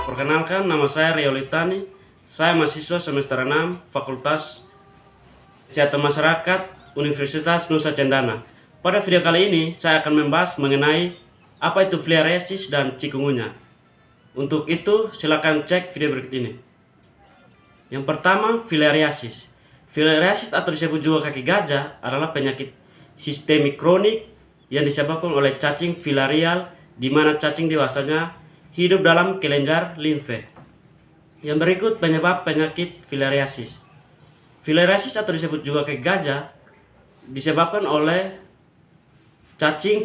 Perkenalkan, nama saya Rio Litani. Saya mahasiswa semester 6 Fakultas Kesehatan Masyarakat Universitas Nusa Cendana. Pada video kali ini saya akan membahas mengenai apa itu filariasis dan chikungunya. Untuk itu silakan cek video berikut ini. Yang pertama, filariasis. Filariasis atau disebut juga kaki gajah adalah penyakit sistemik kronik yang disebabkan oleh cacing filarial, di mana cacing dewasanya hidup dalam kelenjar limfe. Yang berikut penyebab penyakit filariasis. Filariasis atau disebut juga kaki gajah disebabkan oleh cacing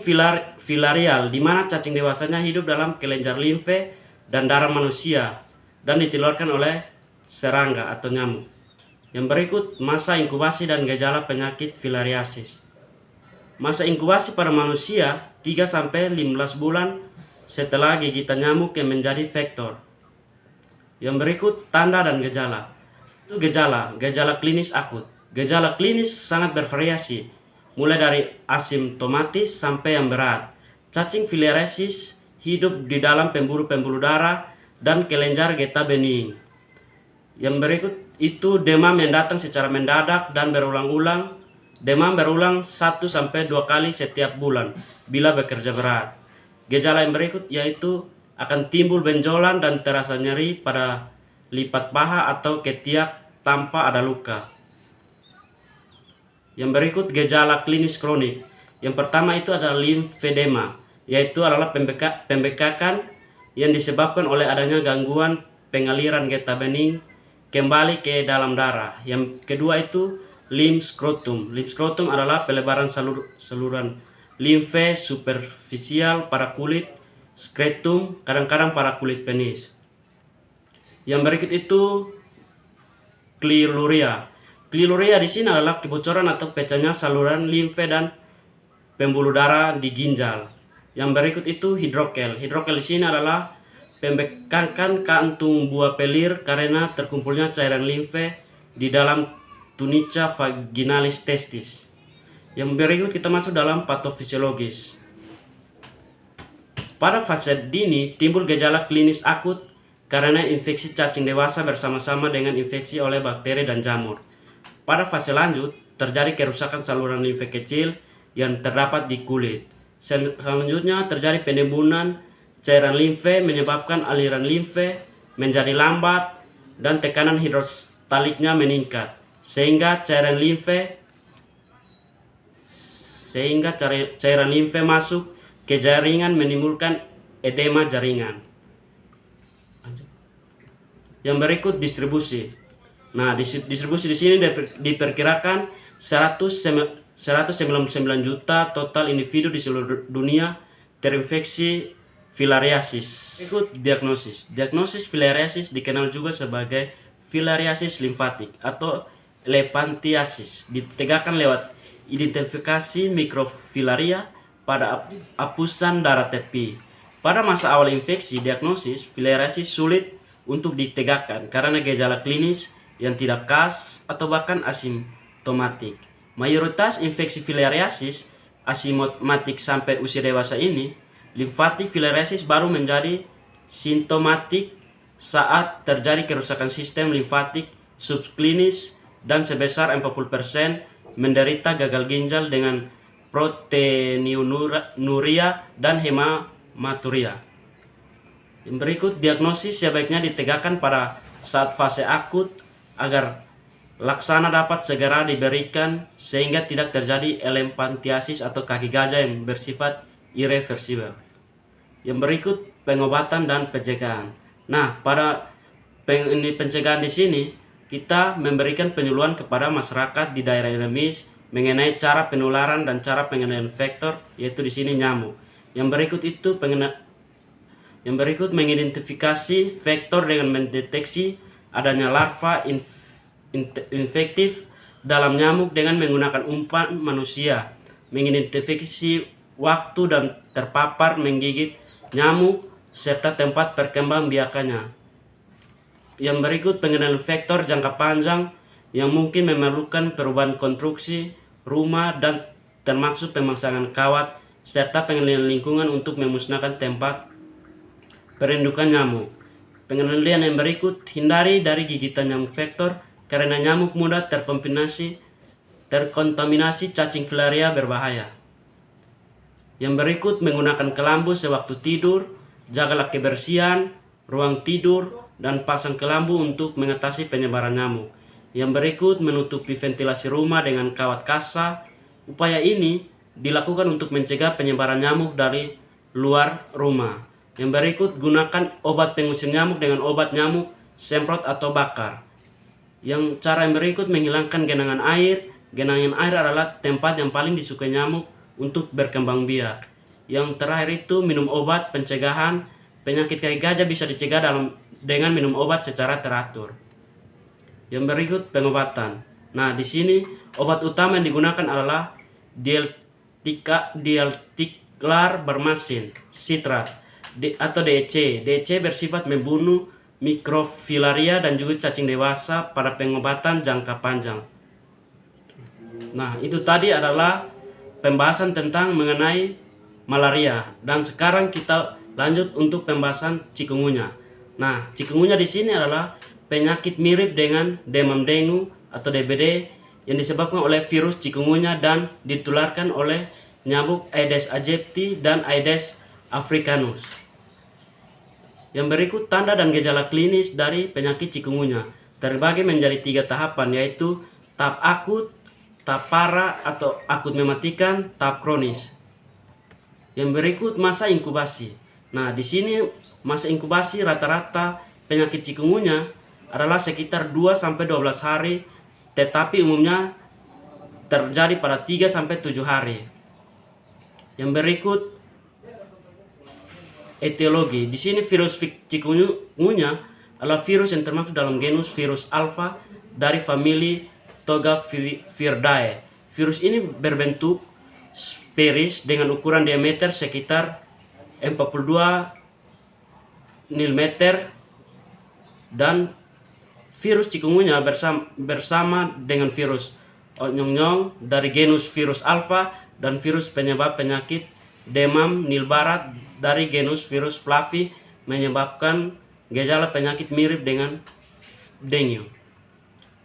filarial, di mana cacing dewasanya hidup dalam kelenjar limfe dan darah manusia dan ditelurkan oleh serangga atau nyamuk. Yang berikut masa inkubasi dan gejala penyakit filariasis. Masa inkubasi pada manusia 3-15 bulan setelah gigitan nyamuk yang menjadi vektor. Yang berikut tanda dan gejala. Itu gejala klinis akut. Gejala klinis sangat bervariasi, mulai dari asimptomatis sampai yang berat. Cacing filariasis hidup di dalam pembuluh-pembuluh darah dan kelenjar getah bening. Yang berikut itu demam yang datang secara mendadak dan berulang-ulang. Demam berulang 1-2 kali setiap bulan bila bekerja berat. Gejala yang berikut yaitu akan timbul benjolan dan terasa nyeri pada lipat paha atau ketiak tanpa ada luka. Yang berikut gejala klinis kronik. Yang pertama itu adalah limfedema, yaitu adalah pembekakan yang disebabkan oleh adanya gangguan pengaliran getah bening kembali ke dalam darah. Yang kedua itu limfskrotum. Limfskrotum adalah pelebaran saluran limfe superficial pada kulit skrotum, kadang-kadang pada kulit penis. Yang berikut itu kliluria. Kliluria di sini adalah kebocoran atau pecahnya saluran limfe dan pembuluh darah di ginjal. Yang berikut itu hidrokel. Hidrokel di sini adalah pembekakan kantung buah pelir karena terkumpulnya cairan limfe di dalam tunica vaginalis testis. Yang berikut kita masuk dalam patofisiologis. Pada fase dini timbul gejala klinis akut karena infeksi cacing dewasa bersama-sama dengan infeksi oleh bakteri dan jamur. Pada fase lanjut terjadi kerusakan saluran limfe kecil yang terdapat di kulit. Selanjutnya terjadi penimbunan cairan limfe menyebabkan aliran limfe menjadi lambat dan tekanan hidrostaliknya meningkat sehingga cairan limfe masuk ke jaringan menimbulkan edema jaringan. Yang berikut distribusi. Nah, distribusi di sini diperkirakan 199 juta total individu di seluruh dunia terinfeksi filariasis. Berikut diagnosis. Diagnosis filariasis dikenal juga sebagai filariasis limfatik atau lephantiasis. Ditegakkan lewat identifikasi mikrofilaria pada apusan darah tepi. Pada masa awal infeksi, diagnosis filariasis sulit untuk ditegakkan karena gejala klinis yang tidak khas atau bahkan asimptomatik. Mayoritas infeksi filariasis asimptomatik sampai usia dewasa ini. Limfatik filariasis baru menjadi simptomatik saat terjadi kerusakan sistem limfatik subklinis dan sebesar 40% menderita gagal ginjal dengan proteinuria dan hematuria. Yang berikut diagnosis sebaiknya ditegakkan pada saat fase akut agar laksana dapat segera diberikan sehingga tidak terjadi elephantiasis atau kaki gajah yang bersifat irreversibel. Yang berikut pengobatan dan pencegahan. Nah, pada pencegahan di sini kita memberikan penyuluhan kepada masyarakat di daerah endemis mengenai cara penularan dan cara pengendalian vektor, yaitu di sini nyamuk. Yang berikut mengidentifikasi vektor dengan mendeteksi adanya larva infektif dalam nyamuk dengan menggunakan umpan manusia, mengidentifikasi waktu dan terpapar menggigit nyamuk serta tempat perkembangbiakannya. Yang berikut pengendalian vektor jangka panjang yang mungkin memerlukan perubahan konstruksi rumah dan termasuk pemasangan kawat serta pengendalian lingkungan untuk memusnahkan tempat perindukan nyamuk. Pengendalian yang berikut, hindari dari gigitan nyamuk vektor karena nyamuk mudah terkontaminasi cacing filaria berbahaya. Yang berikut, menggunakan kelambu sewaktu tidur, jagalah kebersihan ruang tidur dan pasang kelambu untuk mengatasi penyebaran nyamuk. Yang berikut, menutupi ventilasi rumah dengan kawat kasa. Upaya ini dilakukan untuk mencegah penyebaran nyamuk dari luar rumah. Yang berikut, gunakan obat pengusir nyamuk dengan obat nyamuk, semprot atau bakar. Yang cara yang berikut, menghilangkan genangan air. Genangan air adalah tempat yang paling disukai nyamuk untuk berkembang biak. Yang terakhir itu, minum obat pencegahan. Penyakit kaki gajah bisa dicegah dengan minum obat secara teratur. Yang berikut, pengobatan. Nah, di sini obat utama yang digunakan adalah dialtiklar bermasin sitrat atau DEC. DEC bersifat membunuh mikrofilaria dan juga cacing dewasa pada pengobatan jangka panjang. Nah, itu tadi adalah pembahasan tentang mengenai malaria, dan sekarang kita lanjut untuk pembahasan chikungunya. Nah, chikungunya di sini adalah penyakit mirip dengan demam dengue atau DBD yang disebabkan oleh virus chikungunya dan ditularkan oleh nyamuk Aedes aegypti dan Aedes africanus. Yang berikut tanda dan gejala klinis dari penyakit chikungunya terbagi menjadi 3 tahapan, yaitu tahap akut, tahap parah atau akut mematikan, tahap kronis. Yang berikut masa inkubasi. Nah, di sini masa inkubasi rata-rata penyakit chikungunya adalah sekitar 2-12 hari, tetapi umumnya terjadi pada 3-7 hari. Yang berikut etiologi. Di sini virus chikungunya adalah virus yang termasuk dalam genus virus alpha dari famili Togaviridae. Virus ini berbentuk sferis dengan ukuran diameter sekitar 42 mm, dan virus chikungunya bersama dengan virus onyong-onyong dari genus virus alpha dan virus penyebab penyakit demam Nil Barat dari genus virus flavi menyebabkan gejala penyakit mirip dengan dengue.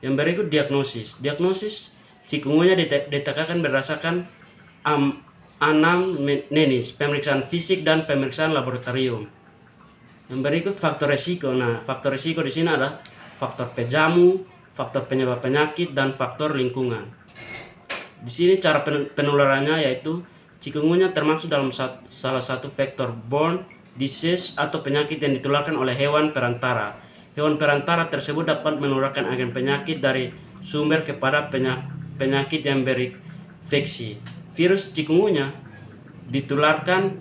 Yang berikut diagnosis. Diagnosis chikungunya ditetapkan berdasarkan anamnesis, pemeriksaan fisik dan pemeriksaan laboratorium. Yang berikut faktor resiko. Nah, faktor resiko di sini ada faktor pejamu, faktor penyebab penyakit, dan faktor lingkungan. Di sini cara penularannya yaitu chikungunya termasuk dalam salah satu vektor borne disease atau penyakit yang ditularkan oleh hewan perantara. Hewan perantara tersebut dapat menularkan agen penyakit dari sumber kepada penyakit yang berinfeksi. Virus chikungunya ditularkan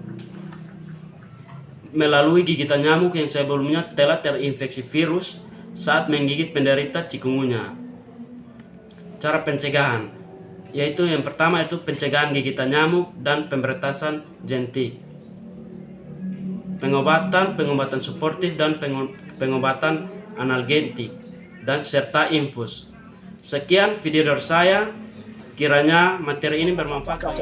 melalui gigitan nyamuk yang sebelumnya telah terinfeksi virus saat menggigit penderita chikungunya. Cara pencegahan yaitu yang pertama itu pencegahan gigitan nyamuk dan pemberantasan jentik. Pengobatan suportif dan pengobatan analgetik dan serta infus. Sekian video dari saya. Kiranya materi ini bermanfaat.